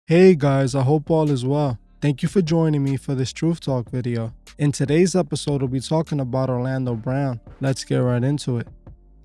Hey guys, I hope all is well. Thank you for joining me for this Truth Talk video. In today's episode, we'll be talking about Orlando Brown. Let's get right into it.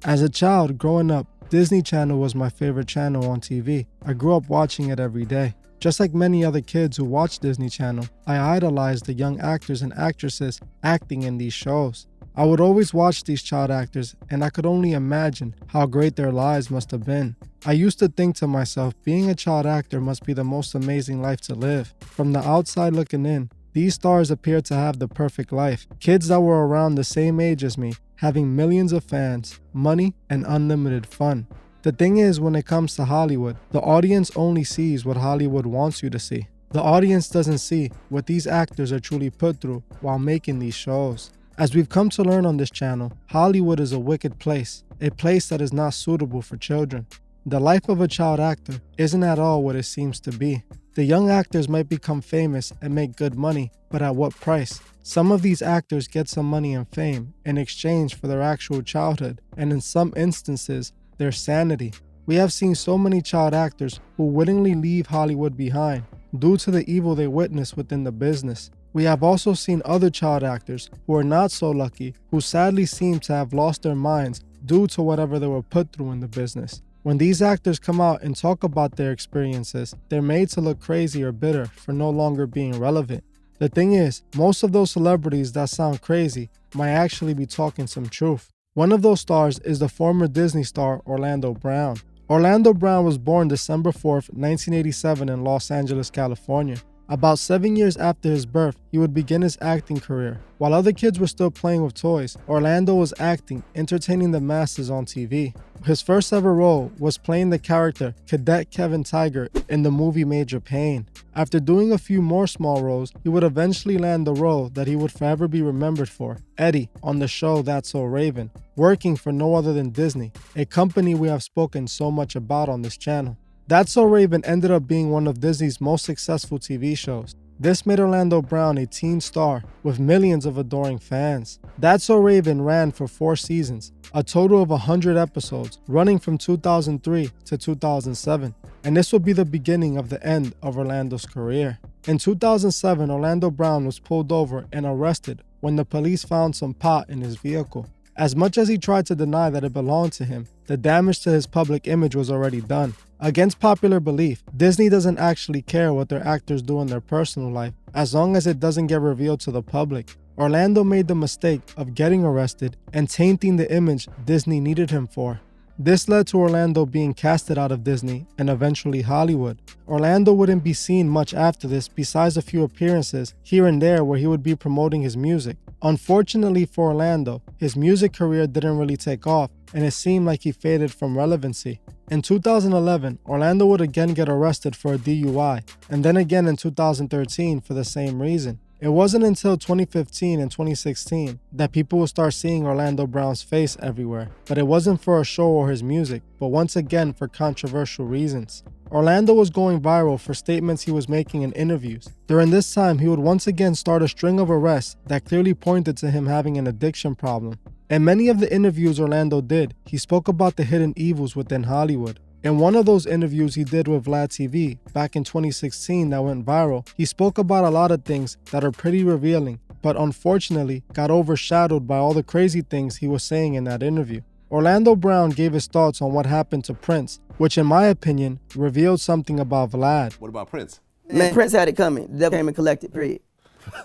As a child, growing up, Disney Channel was my favorite channel on TV. I grew up watching it every day. Just like many other kids who watch Disney Channel, I idolized the young actors and actresses acting in these shows. I would always watch these child actors, and I could only imagine how great their lives must have been. I used to think to myself, being a child actor must be the most amazing life to live. From the outside looking in, these stars appeared to have the perfect life. Kids that were around the same age as me, having millions of fans, money, and unlimited fun. The thing is, when it comes to Hollywood, the audience only sees what Hollywood wants you to see. The audience doesn't see what these actors are truly put through while making these shows. As we've come to learn on this channel, Hollywood is a wicked place, a place that is not suitable for children. The life of a child actor isn't at all what it seems to be. The young actors might become famous and make good money, but at what price? Some of these actors get some money and fame in exchange for their actual childhood, and in some instances, their sanity. We have seen so many child actors who willingly leave Hollywood behind due to the evil they witness within the business. We have also seen other child actors who are not so lucky, who sadly seem to have lost their minds due to whatever they were put through in the business. When these actors come out and talk about their experiences, they're made to look crazy or bitter for no longer being relevant. The thing is, most of those celebrities that sound crazy might actually be talking some truth. One of those stars is the former Disney star Orlando Brown. Orlando Brown was born December 4th, 1987 in Los Angeles, California. About 7 years after his birth, he would begin his acting career. While other kids were still playing with toys, Orlando was acting, entertaining the masses on TV. His first ever role was playing the character Cadet Kevin Tiger in the movie Major Payne. After doing a few more small roles, he would eventually land the role that he would forever be remembered for, Eddie, on the show That's So Raven, working for no other than Disney, a company we have spoken so much about on this channel. That's So Raven ended up being one of Disney's most successful TV shows. This made Orlando Brown a teen star with millions of adoring fans. That's So Raven ran for 4 seasons, a total of 100 episodes, running from 2003 to 2007. And this would be the beginning of the end of Orlando's career. In 2007, Orlando Brown was pulled over and arrested when the police found some pot in his vehicle. As much as he tried to deny that it belonged to him, the damage to his public image was already done. Against popular belief, Disney doesn't actually care what their actors do in their personal life, as long as it doesn't get revealed to the public. Orlando made the mistake of getting arrested and tainting the image Disney needed him for. This led to Orlando being casted out of Disney and eventually Hollywood. Orlando wouldn't be seen much after this besides a few appearances here and there where he would be promoting his music. Unfortunately for Orlando, his music career didn't really take off and it seemed like he faded from relevancy. In 2011, Orlando would again get arrested for a DUI, and then again in 2013 for the same reason. It wasn't until 2015 and 2016 that people would start seeing Orlando Brown's face everywhere, but it wasn't for a show or his music, but once again for controversial reasons. Orlando was going viral for statements he was making in interviews. During this time, he would once again start a string of arrests that clearly pointed to him having an addiction problem. In many of the interviews Orlando did, he spoke about the hidden evils within Hollywood. In one of those interviews he did with VLADtv back in 2016 that went viral, he spoke about a lot of things that are pretty revealing, but unfortunately got overshadowed by all the crazy things he was saying in that interview. Orlando Brown gave his thoughts on what happened to Prince, which in my opinion revealed something about Vlad. What about Prince? Man, Prince had it coming. The devil came and collected, period.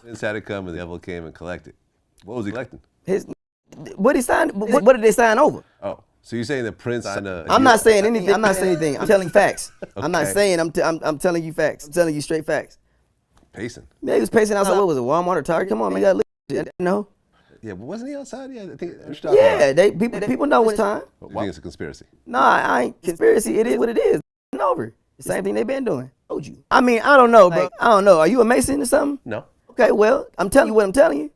Prince had it coming, the devil came and collected. What was he collecting? What he signed? What did they sign over? Oh, so you're saying that Prince signed a... I'm not saying anything. I'm not saying anything. I'm telling facts. Okay. I'm not saying. I'm telling you facts. I'm telling you straight facts. Pacing. Yeah, he was pacing outside. What was it? Walmart or Target? Come on, man. You gotta look. No. Yeah, but wasn't he outside? Yeah, I think. Yeah, people know what time. You think it's a conspiracy? Nah, I ain't conspiracy. It is what it is. It's over. The same thing they've been doing. Told you. I mean, I don't know, bro. I don't know. Are you a Mason or something? No. Okay, well, I'm telling you what I'm telling you.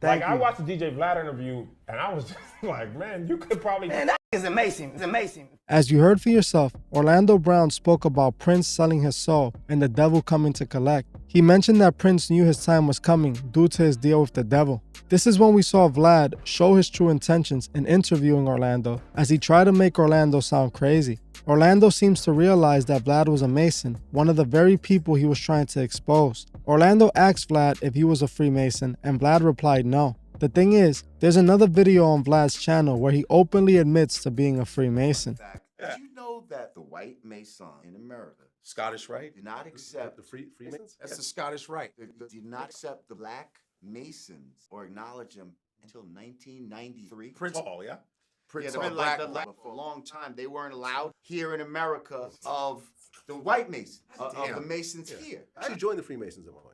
Like, I watched the DJ Vlad interview, and I was just like, man, you could probably... Man, that is amazing. It's amazing. As you heard for yourself, Orlando Brown spoke about Prince selling his soul and the devil coming to collect. He mentioned that Prince knew his time was coming due to his deal with the devil. This is when we saw Vlad show his true intentions in interviewing Orlando, as he tried to make Orlando sound crazy. Orlando seems to realize that Vlad was a Mason, one of the very people he was trying to expose. Orlando asked Vlad if he was a Freemason, and Vlad replied no. The thing is, there's another video on Vlad's channel where he openly admits to being a Freemason. Did you know that the white Mason in America, Scottish Rite? did not accept The Freemasons? That's the Scottish Rite. did not accept the black Masons or acknowledge them until 1993? Prince Hall, yeah? Yeah, Prince they've Hall. been like that for a long time. They weren't allowed here in America of the white Masons, of the Masons here. I actually joined the Freemasons at one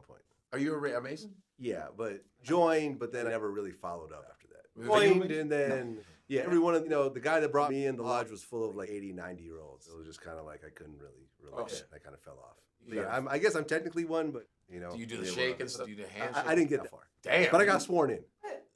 point. Are you a Mason? Yeah, but joined, but then I never really followed up after that. Were you Joined, and then, yeah, everyone, the guy that brought me in, the lodge was full of like 80, 90-year-olds. It was just kind of like I couldn't really relate. I kind of fell off. But yeah, I guess I'm technically one, but, Do you do the shake and stuff? Do you do the handshake? I didn't get that far. Damn. But I got sworn in.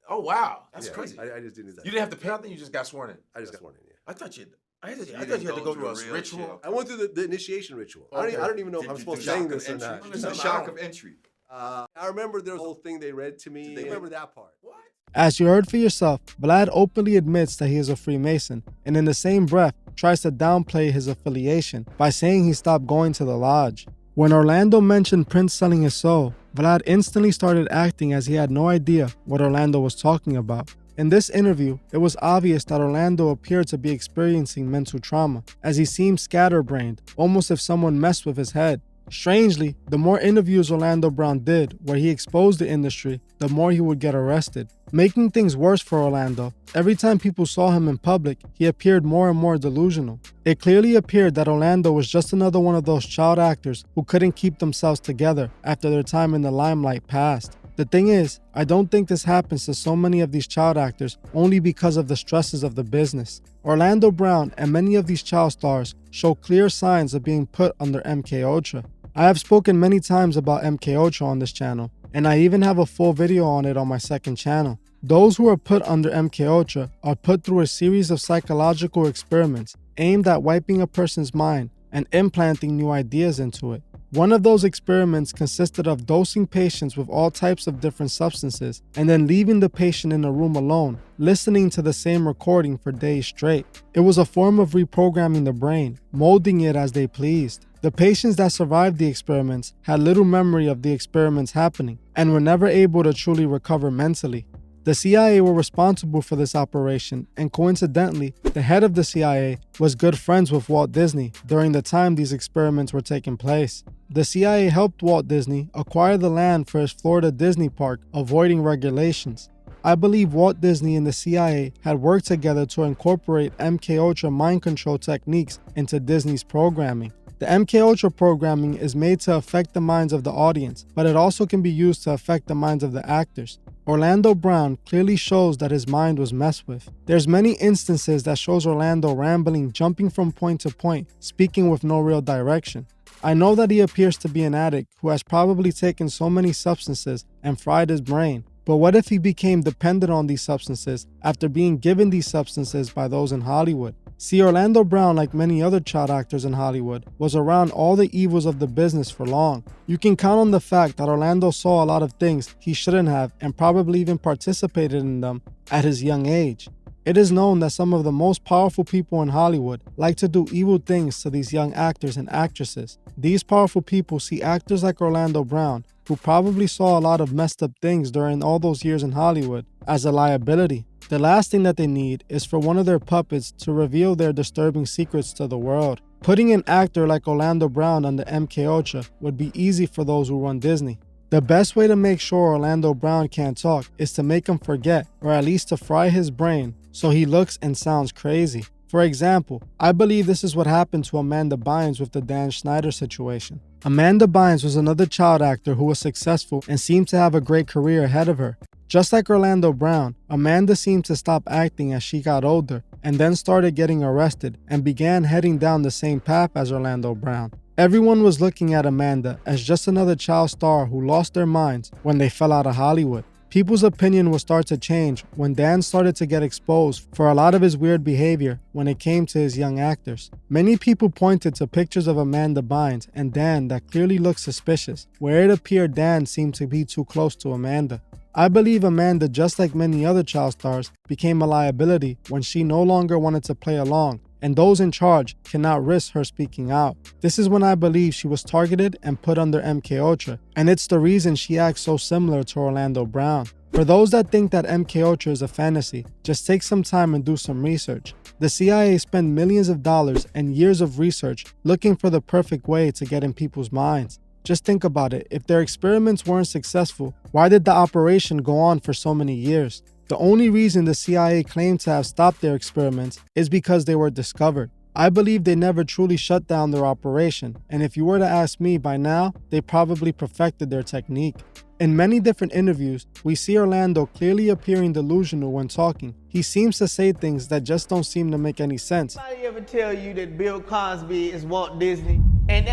Oh, wow. That's Yeah, crazy. I just didn't do that. You didn't have to pay nothing? You just got sworn in? I just got sworn in, yeah. I thought you had to go through a ritual. I went through the initiation ritual. I don't even know if I'm supposed to say this or not. The shock of entry. I remember there was a whole thing they read to me. I remember that part. What? As you heard for yourself, Vlad openly admits that he is a Freemason, and in the same breath tries to downplay his affiliation by saying he stopped going to the lodge. When Orlando mentioned Prince selling his soul, Vlad instantly started acting as he had no idea what Orlando was talking about. In this interview, it was obvious that Orlando appeared to be experiencing mental trauma, as he seemed scatterbrained, almost if someone messed with his head. Strangely, the more interviews Orlando Brown did where he exposed the industry, the more he would get arrested. Making things worse for Orlando, every time people saw him in public, he appeared more and more delusional. It clearly appeared that Orlando was just another one of those child actors who couldn't keep themselves together after their time in the limelight passed. The thing is, I don't think this happens to so many of these child actors only because of the stresses of the business. Orlando Brown and many of these child stars show clear signs of being put under MK Ultra. I have spoken many times about MK Ultra on this channel, and I even have a full video on it on my second channel. Those who are put under MK Ultra are put through a series of psychological experiments aimed at wiping a person's mind and implanting new ideas into it. One of those experiments consisted of dosing patients with all types of different substances and then leaving the patient in a room alone, listening to the same recording for days straight. It was a form of reprogramming the brain, molding it as they pleased. The patients that survived the experiments had little memory of the experiments happening and were never able to truly recover mentally. The CIA were responsible for this operation, and coincidentally, the head of the CIA was good friends with Walt Disney during the time these experiments were taking place. The CIA helped Walt Disney acquire the land for his Florida Disney park, avoiding regulations. I believe Walt Disney and the CIA had worked together to incorporate MK Ultra mind control techniques into Disney's programming. The MK Ultra programming is made to affect the minds of the audience, but it also can be used to affect the minds of the actors. Orlando Brown clearly shows that his mind was messed with. There's many instances that shows Orlando rambling, jumping from point to point, speaking with no real direction. I know that he appears to be an addict who has probably taken so many substances and fried his brain. But what if he became dependent on these substances after being given these substances by those in Hollywood? See, Orlando Brown, like many other child actors in Hollywood, was around all the evils of the business for long. You can count on the fact that Orlando saw a lot of things he shouldn't have and probably even participated in them at his young age. It is known that some of the most powerful people in Hollywood like to do evil things to these young actors and actresses. These powerful people see actors like Orlando Brown, who probably saw a lot of messed up things during all those years in Hollywood, as a liability. The last thing that they need is for one of their puppets to reveal their disturbing secrets to the world. Putting an actor like Orlando Brown under MK Ultra would be easy for those who run Disney. The best way to make sure Orlando Brown can't talk is to make him forget, or at least to fry his brain so he looks and sounds crazy. For example, I believe this is what happened to Amanda Bynes with the Dan Schneider situation. Amanda Bynes was another child actor who was successful and seemed to have a great career ahead of her. Just like Orlando Brown, Amanda seemed to stop acting as she got older and then started getting arrested and began heading down the same path as Orlando Brown. Everyone was looking at Amanda as just another child star who lost their minds when they fell out of Hollywood. People's opinion would start to change when Dan started to get exposed for a lot of his weird behavior when it came to his young actors. Many people pointed to pictures of Amanda Bynes and Dan that clearly looked suspicious, where it appeared Dan seemed to be too close to Amanda. I believe Amanda, just like many other child stars, became a liability when she no longer wanted to play along and those in charge cannot risk her speaking out. This is when I believe she was targeted and put under MKUltra, and it's the reason she acts so similar to Orlando Brown. For those that think that MKUltra is a fantasy, just take some time and do some research. The CIA spent millions of dollars and years of research looking for the perfect way to get in people's minds. Just think about it, if their experiments weren't successful, why did the operation go on for so many years? The only reason the CIA claimed to have stopped their experiments is because they were discovered. I believe they never truly shut down their operation, and if you were to ask me, by now, they probably perfected their technique. In many different interviews, we see Orlando clearly appearing delusional when talking. He seems to say things that just don't seem to make any sense. Anybody ever tell you that Bill Cosby is Walt Disney? And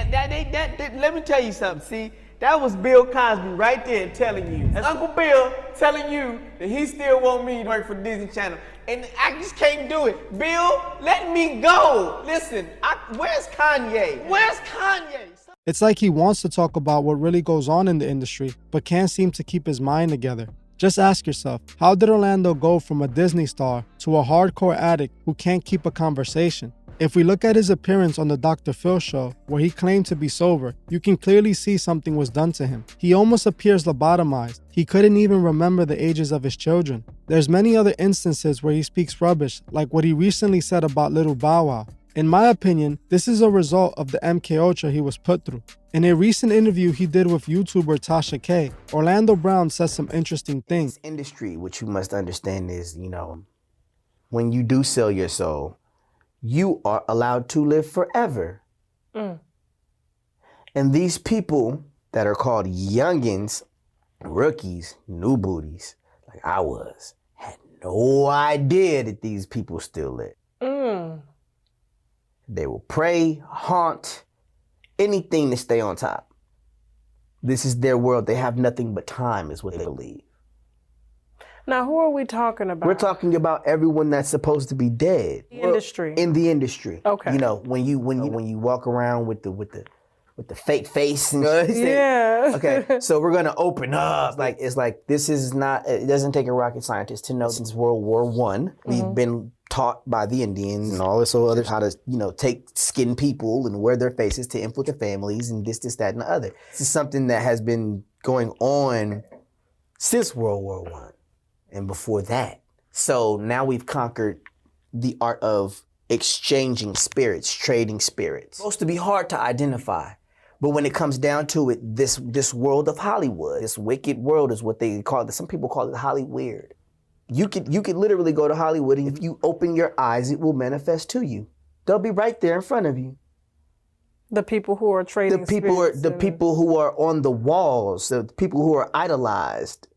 let me tell you something, see? That was Bill Cosby right there telling you. That's Uncle Bill telling you that he still want me to work for Disney Channel. And I just can't do it. Bill, let me go. Listen, where's Kanye? Where's Kanye? It's like he wants to talk about what really goes on in the industry, but can't seem to keep his mind together. Just ask yourself, how did Orlando go from a Disney star to a hardcore addict who can't keep a conversation? If we look at his appearance on the Dr. Phil show, where he claimed to be sober, you can clearly see something was done to him. He almost appears lobotomized. He couldn't even remember the ages of his children. There's many other instances where he speaks rubbish, like what he recently said about Little Bow Wow. In my opinion, this is a result of the MKUltra he was put through. In a recent interview he did with YouTuber Tasha K, Orlando Brown says some interesting things. This industry, what you must understand is, when you do sell your soul, you are allowed to live forever. And these people that are called youngins, rookies, new booties, like I was, had no idea that these people still live. They will pray, haunt, anything to stay on top. This is their world. They have nothing but time, is what they believe. Now, who are we talking about? We're talking about everyone that's supposed to be dead. The industry. In the industry. Okay. When you walk around with the fake face and yeah. Okay, so we're gonna open up. This is not. It doesn't take a rocket scientist to know since World War I, we've been taught by the Indians and all this others how to take skin people and wear their faces to influence their families and this, that, and the other. This is something that has been going on since World War I and before that. So now we've conquered the art of exchanging spirits, trading spirits. It's supposed to be hard to identify. But when it comes down to it, this world of Hollywood, this wicked world is what they call it. Some people call it Hollyweird. You could literally go to Hollywood, and if you open your eyes, it will manifest to you. They'll be right there in front of you. The people who are trading spirits. The people who are on the walls, the people who are idolized.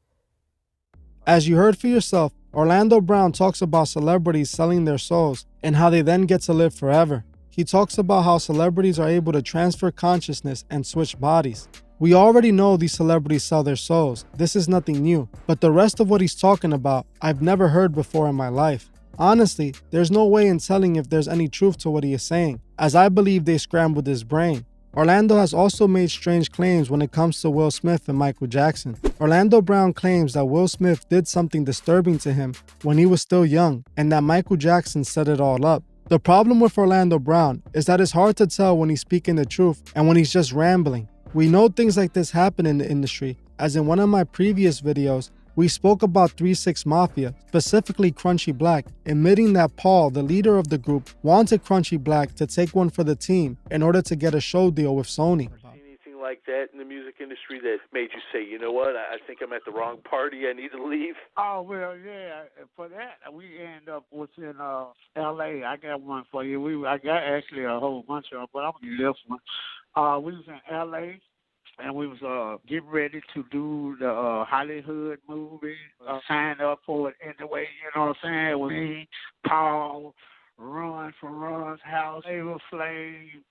As you heard for yourself, Orlando Brown talks about celebrities selling their souls and how they then get to live forever. He talks about how celebrities are able to transfer consciousness and switch bodies. We already know these celebrities sell their souls. This is nothing new. But the rest of what he's talking about, I've never heard before in my life. Honestly, there's no way in telling if there's any truth to what he is saying, as I believe they scrambled his brain. Orlando has also made strange claims when it comes to Will Smith and Michael Jackson. Orlando Brown claims that Will Smith did something disturbing to him when he was still young, and that Michael Jackson set it all up. The problem with Orlando Brown is that it's hard to tell when he's speaking the truth and when he's just rambling. We know things like this happen in the industry, as in one of my previous videos, we spoke about 3 6 Mafia, specifically Crunchy Black, admitting that Paul, the leader of the group, wanted Crunchy Black to take one for the team in order to get a show deal with Sony. Anything like that in the music industry that made you say, you know what, I think I'm at the wrong party, I need to leave? Oh, well, yeah, for that, we end up in L.A. I got one for you. I got actually a whole bunch of them, but I'm going to give this one. We was in L.A., and we was getting ready to do the Hollywood movie, sign up for it anyway, you know what I'm saying? It was me, Paul, Run from Run's House, Ava Flame,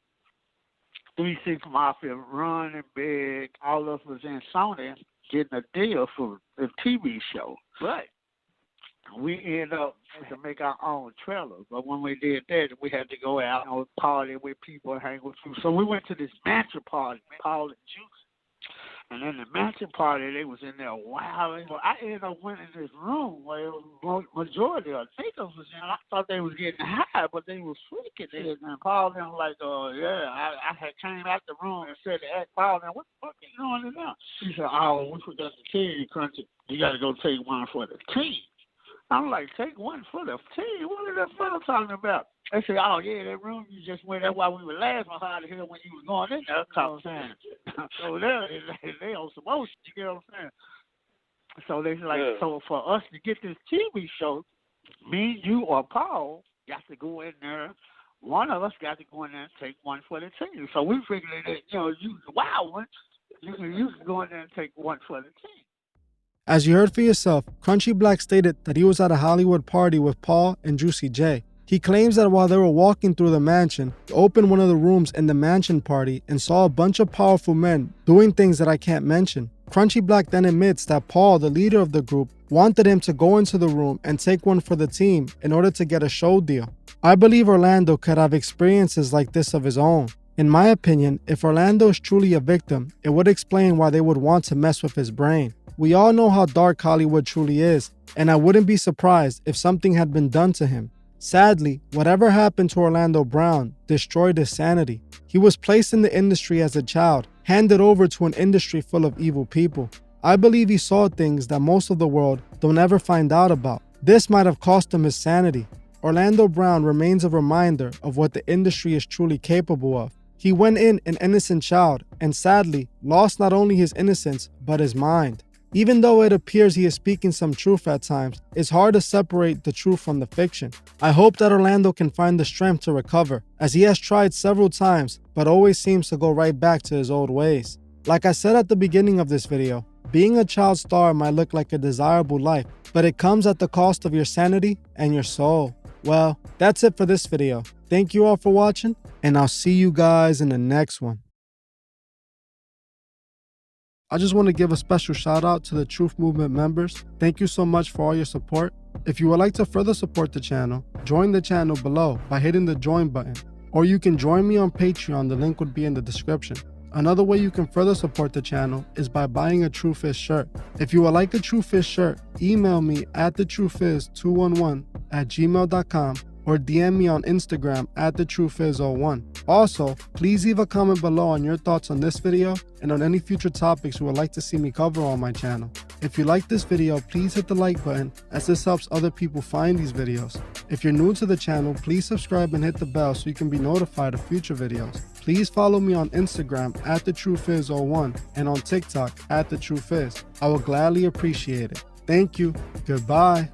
3 6 Mafia, Run and Big. All of us was in Sony getting a deal for the TV show. Right. We ended up to make our own trailer, but when we did that, we had to go out and party with people, hang with people. So we went to this mansion party, Paul and Juice. And then the mansion party, they was in there wilding. Well, I ended up went in this room where it was majority of niggas was in. I thought they was getting high, but they was freaking there. And Paul them like, I had came out the room and said to ask Paul them, what the fuck you doing in there? He said, oh, we forgot to tell you, Crunchy. You got to go take one for the team. I'm like, take one for the team? What is that fella talking about? They said, oh, yeah, that room you just went, that's why we were laughing hard to hear when you was going in there. So so they on some motion, you get what I'm saying? So they like, so for us to get this TV show, me, you, or Paul got to go in there. One of us got to go in there and take one for the team. So we figured that, you know, you the wild one, you can go in there and take one for the team. As you heard for yourself, Crunchy Black stated that he was at a Hollywood party with Paul and Juicy J. He claims that while they were walking through the mansion, he opened one of the rooms in the mansion party and saw a bunch of powerful men doing things that I can't mention. Crunchy Black then admits that Paul, the leader of the group, wanted him to go into the room and take one for the team in order to get a show deal. I believe Orlando could have experiences like this of his own. In my opinion, if Orlando is truly a victim, it would explain why they would want to mess with his brain. We all know how dark Hollywood truly is, and I wouldn't be surprised if something had been done to him. Sadly, whatever happened to Orlando Brown destroyed his sanity. He was placed in the industry as a child, handed over to an industry full of evil people. I believe he saw things that most of the world don't ever find out about. This might have cost him his sanity. Orlando Brown remains a reminder of what the industry is truly capable of. He went in an innocent child and sadly lost not only his innocence, but his mind. Even though it appears he is speaking some truth at times, it's hard to separate the truth from the fiction. I hope that Orlando can find the strength to recover, as he has tried several times, but always seems to go right back to his old ways. Like I said at the beginning of this video, being a child star might look like a desirable life, but it comes at the cost of your sanity and your soul. Well, that's it for this video. Thank you all for watching, and I'll see you guys in the next one. I just want to give a special shout out to the Truth Movement members. Thank you so much for all your support. If you would like to further support the channel, join the channel below by hitting the join button. Or you can join me on Patreon, the link would be in the description. Another way you can further support the channel is by buying a True Fizz shirt. If you would like a True Fizz shirt, email me at thetruefizz211@gmail.com or DM me on Instagram at thetruefizz01. Also, please leave a comment below on your thoughts on this video and on any future topics you would like to see me cover on my channel. If you like this video, please hit the like button, as this helps other people find these videos. If you're new to the channel, please subscribe and hit the bell so you can be notified of future videos. Please follow me on Instagram at thetruefizz01 and on TikTok at thetruefizz. I will gladly appreciate it. Thank you. Goodbye.